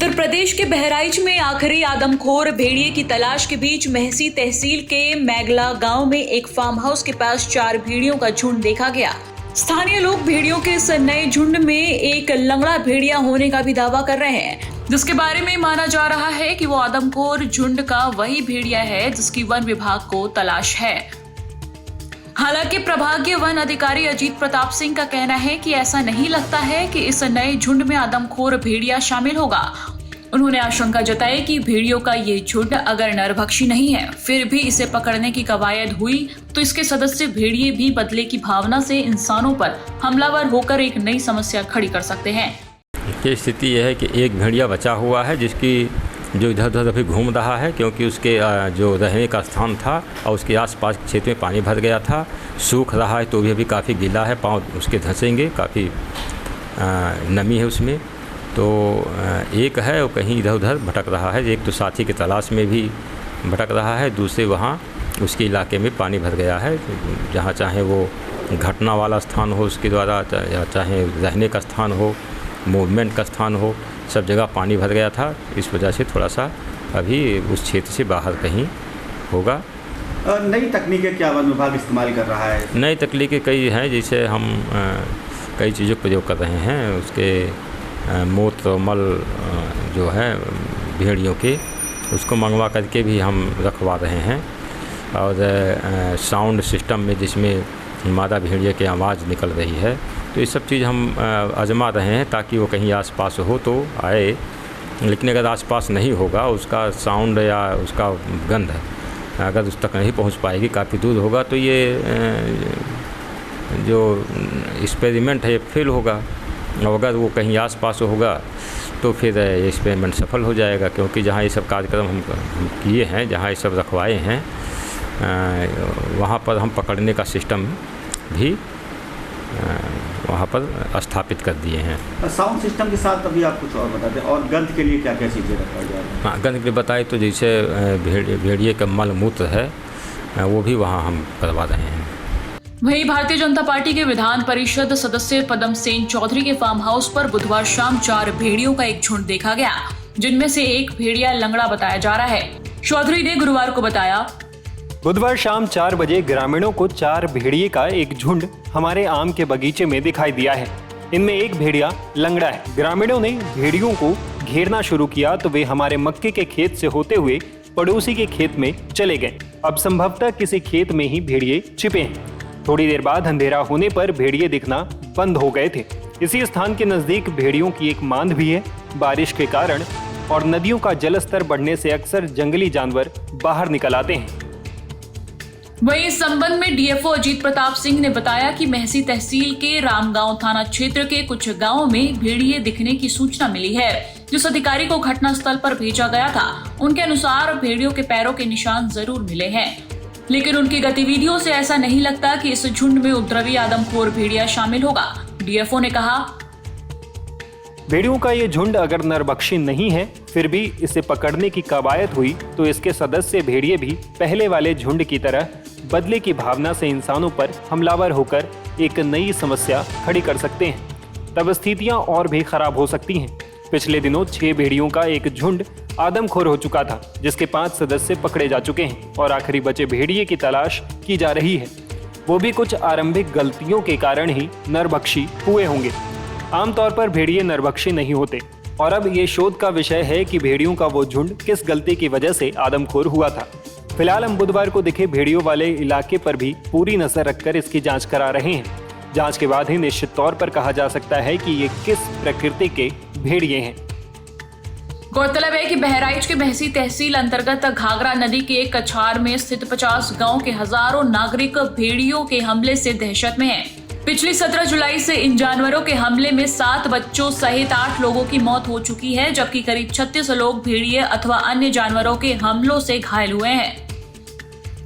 उत्तर प्रदेश के बहराइच में आखिरी आदमखोर भेड़िए की तलाश के बीच मेहसी तहसील के मैगला गांव में एक फार्म हाउस के पास 4 भेड़ियों का झुंड देखा गया। स्थानीय लोग भेड़ियों के इस नए झुंड में एक लंगड़ा भेड़िया होने का भी दावा कर रहे हैं, जिसके बारे में माना जा रहा है कि वो आदमखोर झुंड का वही भेड़िया है जिसकी वन विभाग को तलाश है। हालांकि प्रभागीय वन अधिकारी अजीत प्रताप सिंह का कहना है कि ऐसा नहीं लगता है कि इस नए झुंड में आदमखोर भेड़िया शामिल होगा। उन्होंने आशंका जताई कि भेड़ियों का ये झुंड अगर नरभक्षी नहीं है, फिर भी इसे पकड़ने की कवायद हुई तो इसके सदस्य भेड़िए भी बदले की भावना से इंसानों पर हमलावर होकर एक नई समस्या खड़ी कर सकते हैं। ये स्थिति यह है कि एक भेड़िया बचा हुआ है जो इधर उधर अभी घूम रहा है, क्योंकि उसके जो रहने का स्थान था और उसके आसपास क्षेत्र में पानी भर गया था। सूख रहा है तो भी अभी काफ़ी गीला है, पाँव उसके धंसेंगे, काफ़ी नमी है उसमें। तो एक है वो कहीं इधर उधर भटक रहा है, एक तो साथी की तलाश में भी भटक रहा है, दूसरे वहाँ उसके इलाके में पानी भर गया है। जहाँ चाहे वो घटना वाला स्थान हो उसके द्वारा, या चाहे रहने का स्थान हो, मूवमेंट का स्थान हो, सब जगह पानी भर गया था। इस वजह से थोड़ा सा अभी उस क्षेत्र से बाहर कहीं होगा। नई तकनीकें क्या वन विभाग इस्तेमाल कर रहा है? नई तकनीकें कई हैं, जैसे हम कई चीज़ों का प्रयोग कर रहे हैं। उसके मूत्र मल जो है भेड़ियों के, उसको मंगवा करके भी हम रखवा रहे हैं। और साउंड सिस्टम में जिसमें मादा भेड़िया की आवाज़ निकल रही है, तो ये सब चीज़ हम आजमा रहे हैं ताकि वो कहीं आसपास हो तो आए। लेकिन अगर आसपास नहीं होगा, उसका साउंड या उसका गंध अगर उस तक नहीं पहुंच पाएगी, काफ़ी दूर होगा, तो ये जो एक्सपेरिमेंट है ये फेल होगा। और अगर वो कहीं आसपास होगा तो फिर ये एक्सपेरिमेंट सफल हो जाएगा, क्योंकि जहाँ ये सब कार्यक्रम हम किए हैं, जहाँ ये सब रखवाए हैं, वहाँ पर हम पकड़ने का सिस्टम भी वहाँ पर स्थापित कर दिए हैं। साउंड सिस्टम के साथ अभी आप कुछ और बता दें, और गंध के लिए क्या क्या चीज़ें रखा जा रही है? हाँ, गंध के लिए बताए तो जैसे भेड़िए का मल मूत्र है वो भी वहाँ हम करवा रहे हैं। वहीं भारतीय जनता पार्टी के विधान परिषद सदस्य पदम सेन चौधरी के फार्म हाउस पर बुधवार शाम 4 भेड़ियों का एक झुंड देखा गया, जिनमें से एक भेड़िया लंगड़ा बताया जा रहा है। चौधरी ने गुरुवार को बताया, बुधवार शाम 4 बजे ग्रामीणों को 4 भेड़िए का एक झुंड हमारे आम के बगीचे में दिखाई दिया है। इनमें एक भेड़िया लंगड़ा है। ग्रामीणों ने भेड़ियों को घेरना शुरू किया तो वे हमारे मक्के के खेत से होते हुए पड़ोसी के खेत में चले गए। अब संभवतः किसी खेत में ही भेड़िए छिपे हैं। थोड़ी देर बाद अंधेरा होने पर भेड़िए दिखना बंद हो गए थे। इसी स्थान के नजदीक भेड़ियों की एक मांद भी है। बारिश के कारण और नदियों का जलस्तर बढ़ने से अक्सर जंगली जानवर बाहर निकल आते हैं। वहीं इस संबंध में डीएफओ अजीत प्रताप सिंह ने बताया कि मेहसी तहसील के रामगांव थाना क्षेत्र के कुछ गांवों में भेड़िए दिखने की सूचना मिली है। जिस अधिकारी को घटना स्थल पर भेजा गया था, उनके अनुसार भेड़ियों के पैरों के निशान जरूर मिले हैं, लेकिन उनकी गतिविधियों से ऐसा नहीं लगता कि इस झुंड में उपद्रवी आदमखोर भेड़िया शामिल होगा। डीएफओ ने कहा, भेड़ियों का ये झुंड अगर नरभक्षी नहीं है, फिर भी इसे पकड़ने की कवायद हुई तो इसके सदस्य भेड़िए भी पहले वाले झुंड की तरह बदले की भावना से इंसानों पर हमलावर होकर एक नई समस्या खड़ी कर सकते हैं। तब स्थितियां और भी खराब हो सकती हैं। पिछले दिनों 6 भेड़ियों का एक झुंड आदमखोर हो चुका था, जिसके 5 सदस्य पकड़े जा चुके हैं और आखिरी बचे भेड़िए की तलाश की जा रही है। वो भी कुछ आरंभिक गलतियों के कारण ही नरभक्षी हुए होंगे। आमतौर पर भेड़िए नरभक्षी नहीं होते, और अब ये शोध का विषय है कि भेड़ियों का वो झुंड किस गलती की वजह से आदमखोर हुआ था। फिलहाल हम बुधवार को दिखे भेड़ियों वाले इलाके पर भी पूरी नजर रखकर इसकी जांच करा रहे हैं। जांच के बाद ही निश्चित तौर पर कहा जा सकता है कि ये किस प्रकृति के भेड़िए हैं। गौरतलब है कि बहराइच के मेहसी तहसील अंतर्गत घाघरा नदी के एक कछार में स्थित 50 गांव के हजारों नागरिक भेड़ियों के हमले से दहशत में हैं। पिछली 17 जुलाई से इन जानवरों के हमले में 7 बच्चों सहित 8 लोगों की मौत हो चुकी है, जबकि करीब 36 लोग भेड़िए अथवा अन्य जानवरों के हमलों से घायल हुए हैं।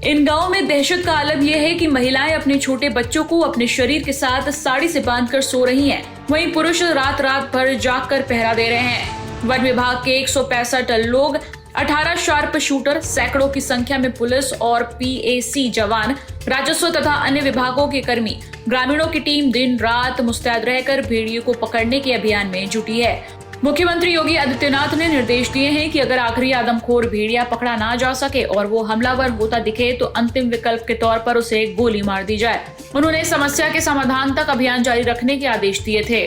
इन गांवों में दहशत का आलम यह है कि महिलाएं अपने छोटे बच्चों को अपने शरीर के साथ साड़ी से बांधकर सो रही हैं, वहीं पुरुष रात भर जागकर पहरा दे रहे हैं। वन विभाग के 165 लोग, 18 शार्प शूटर, सैकड़ों की संख्या में पुलिस और पीएसी जवान, राजस्व तथा अन्य विभागों के कर्मी, ग्रामीणों की टीम दिन रात मुस्तैद रहकर भेड़ियों को पकड़ने के अभियान में जुटी है। मुख्यमंत्री योगी आदित्यनाथ ने निर्देश दिए हैं कि अगर आखिरी आदमखोर भेड़िया पकड़ा ना जा सके और वो हमलावर होता दिखे तो अंतिम विकल्प के तौर पर उसे गोली मार दी जाए। उन्होंने समस्या के समाधान तक अभियान जारी रखने के आदेश दिए थे।